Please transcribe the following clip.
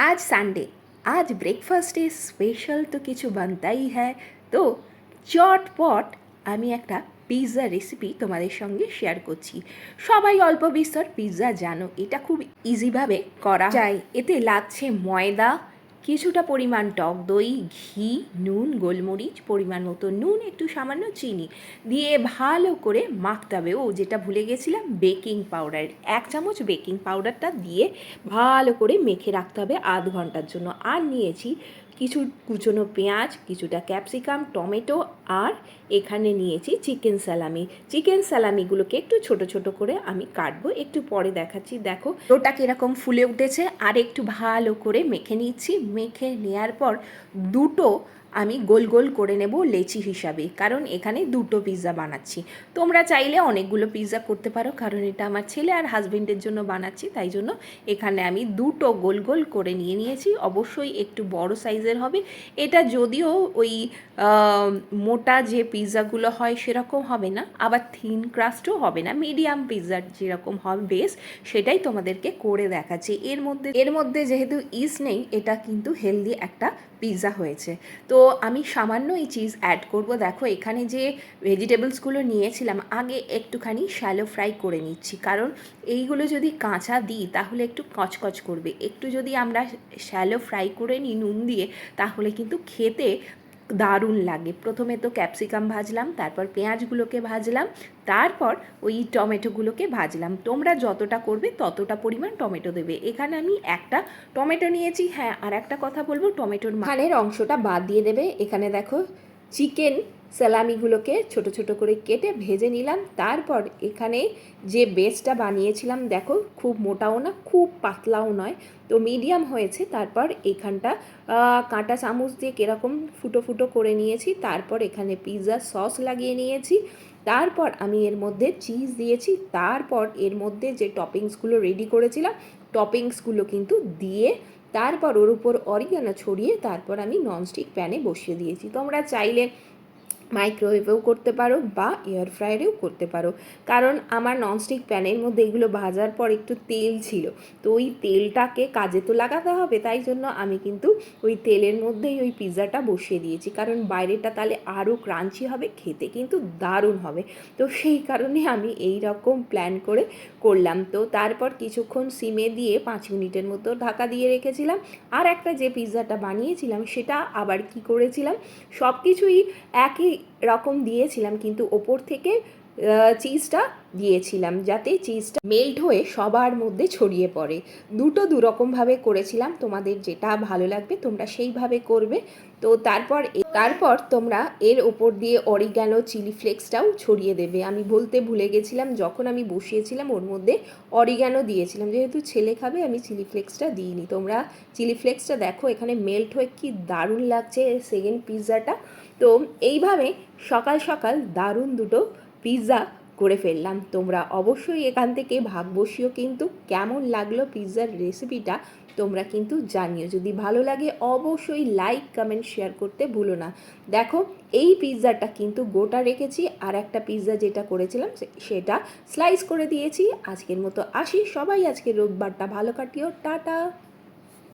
आज संडे, आज ब्रेकफास्टे स्पेशल तो किछु बनताई है। तो चटपट আমি একটা পিৎজা রেসিপি তোমাদের সঙ্গে শেয়ার করছি। সবাই অল্প বিস্তর পিৎজা জানো, এটা খুব ইজিভাবে করা যায়। এতে লাগছে ময়দা, কিছুটা পরিমাণ টক দই, ঘি, নুন, গোলমরিচ, পরিমাণ মতো নুন, একটু সামান্য চিনি দিয়ে ভালো করে মাখতে হবে। ও যেটা ভুলে গেছিলাম, বেকিং পাউডার 1 চামচ বেকিং পাউডারটা দিয়ে ভালো করে মেখে রাখতে হবে আধ ঘন্টার জন্য। আর নিয়েছি কিছু কুচনো পেঁয়াজ, কিছুটা ক্যাপসিকাম, টমেটো, আর এখানে নিয়েছি চিকেন স্যালামি। চিকেন স্যালামিগুলোকে একটু ছোট ছোট করে আমি কাটবো, একটু পরে দেখাচ্ছি। দেখো ওটা কীরকম ফুলে উঠেছে। আর একটু ভালো করে মেখে নিচ্ছি। মেখে নেওয়ার পর দুটো আমি গোল গোল করে নেব লেচি হিসাবে, কারণ এখানে দুটো পিৎজা বানাচ্ছি। তোমরা চাইলে অনেকগুলো পিৎজা করতে পারো, কারণ এটা আমার ছেলে আর হাজবেন্ডের জন্য বানাচ্ছি, তাই জন্য এখানে আমি দুটো গোল গোল করে নিয়েছি। অবশ্যই একটু বড় সাইজের হবে এটা, যদিও ওই মোটা যে পিৎজাগুলো হয় সেরকম হবে না, আবার থিন ক্রাস্টও হবে না, মিডিয়াম পিৎজার যেরকম হবে বেস সেটাই তোমাদেরকে করে দেখাচ্ছি। এর মধ্যে যেহেতু ইস্ট নেই, এটা কিন্তু হেলদি একটা পিৎজা হয়েছে। তো আমি সামান্য এই চিজ অ্যাড করব। দেখো এখানে যে ভেজিটেবলসগুলো নিয়েছিলাম আগে একটুখানি শ্যালো ফ্রাই করে নিচ্ছি, কারণ এইগুলো যদি কাঁচা দিই তাহলে একটু কচকচ করবে। একটু যদি আমরা শ্যালো ফ্রাই করে নিই নুন দিয়ে, তাহলে কিন্তু খেতে দারুণ লাগে। প্রথমে তো ক্যাপসিকাম ভাজলাম, তারপর পেঁয়াজগুলোকে ভাজলাম, তারপর ওই টমেটোগুলোকে ভাজলাম। তোমরা যতটা করবে ততটা পরিমাণ টমেটো দেবে। এখানে আমি একটা টমেটো নিয়েছি। হ্যাঁ, আর একটা কথা বলবো, টমেটোর মাঝখানের অংশটা বাদ দিয়ে দেবে। এখানে দেখো চিকেন স্যালামিগুলোকে ছোট ছোট করে কেটে ভেজে নিলাম। তারপর এখানে যে বেসটা বানিয়েছিলাম, দেখো খুব মোটাও না খুব পাতলাও নয়, তো মিডিয়াম হয়েছে। তারপর এখানটা কাঁটা চামচ দিয়ে কীরকম ফুটো ফুটো করে নিয়েছি। তারপর এখানে পিৎজা সস লাগিয়ে নিয়েছি। তারপর আমি এর মধ্যে চিজ দিয়েছি। তারপর এর মধ্যে যে টপিংসগুলো রেডি করেছিলাম, টপিংসগুলো কিন্তু দিয়ে তারপর ওর উপর অরিগানো ছড়িয়ে তারপর আমি ননস্টিক প্যানে বসিয়ে দিয়েছি। তোমরা চাইলে মাইক্রোওয়েভেও করতে পারো বা এয়ার ফ্রায়ারেও করতে পারো, কারণ আমার ননস্টিক প্যানের মধ্যে এগুলো ভাজার পর একটু তেল ছিল, তো ওই তেলটাকে কাজে তো লাগাতে হবে, তাই জন্য আমি কিন্তু ওই তেলের মধ্যেই ওই পিৎজাটা বসিয়ে দিয়েছি, কারণ বাইরেটা তাহলে আরও ক্রাঞ্চি হবে, খেতে কিন্তু দারুণ হবে। তো সেই কারণে আমি এই রকম প্ল্যান করে করলাম। তো তারপর কিছুক্ষণ সিমে দিয়ে 5 মিনিটের মতো ঢাকা দিয়ে রেখেছিলাম। আর একটা যে পিৎজাটা বানিয়েছিলাম সেটা আবার কি করেছিলাম, সব কিছুই একই রকম দিয়েছিলাম, কিন্তু ওপর থেকে চিজটা দিয়েছিলাম যাতে চিজটা মেল্ট হয়ে সবার মধ্যে ছড়িয়ে পড়ে। দু রকমভাবে করেছিলাম, তোমাদের যেটা ভালো লাগবে তোমরা সেইভাবে করবে। তো তারপর তোমরা এর ওপর দিয়ে অরিগ্যানো চিলি ফ্লেক্সটাও ছড়িয়ে দেবে। আমি বলতে ভুলে গেছিলাম, যখন আমি বসিয়েছিলাম ওর মধ্যে অরিগ্যানো দিয়েছিলাম, যেহেতু ছেলে খাবে আমি চিলি ফ্লেক্সটা দিইনি। তোমরা চিলি ফ্লেক্সটা দেখো এখানে মেল্ট হয়ে কি দারুণ লাগছে সেকেন্ড পিৎজাটা। তো এইভাবে সকাল সকাল দারুণ দুটো পিৎজা করে ফেললাম। তোমরা অবশ্যই এখান থেকে ভাগ বসিও, কিন্তু কেমন লাগলো পিৎজার রেসিপিটা তোমরা কিন্তু জানিও। যদি ভালো লাগে অবশ্যই লাইক কমেন্ট শেয়ার করতে ভুলো না। দেখো এই পিৎজাটা কিন্তু গোটা রেখেছি, আর একটা পিৎজা যেটা করেছিলাম সেটা স্লাইস করে দিয়েছি। আজকের মতো আসি, সবাই আজকের রোববারটা ভালো কাটিও, টাটা।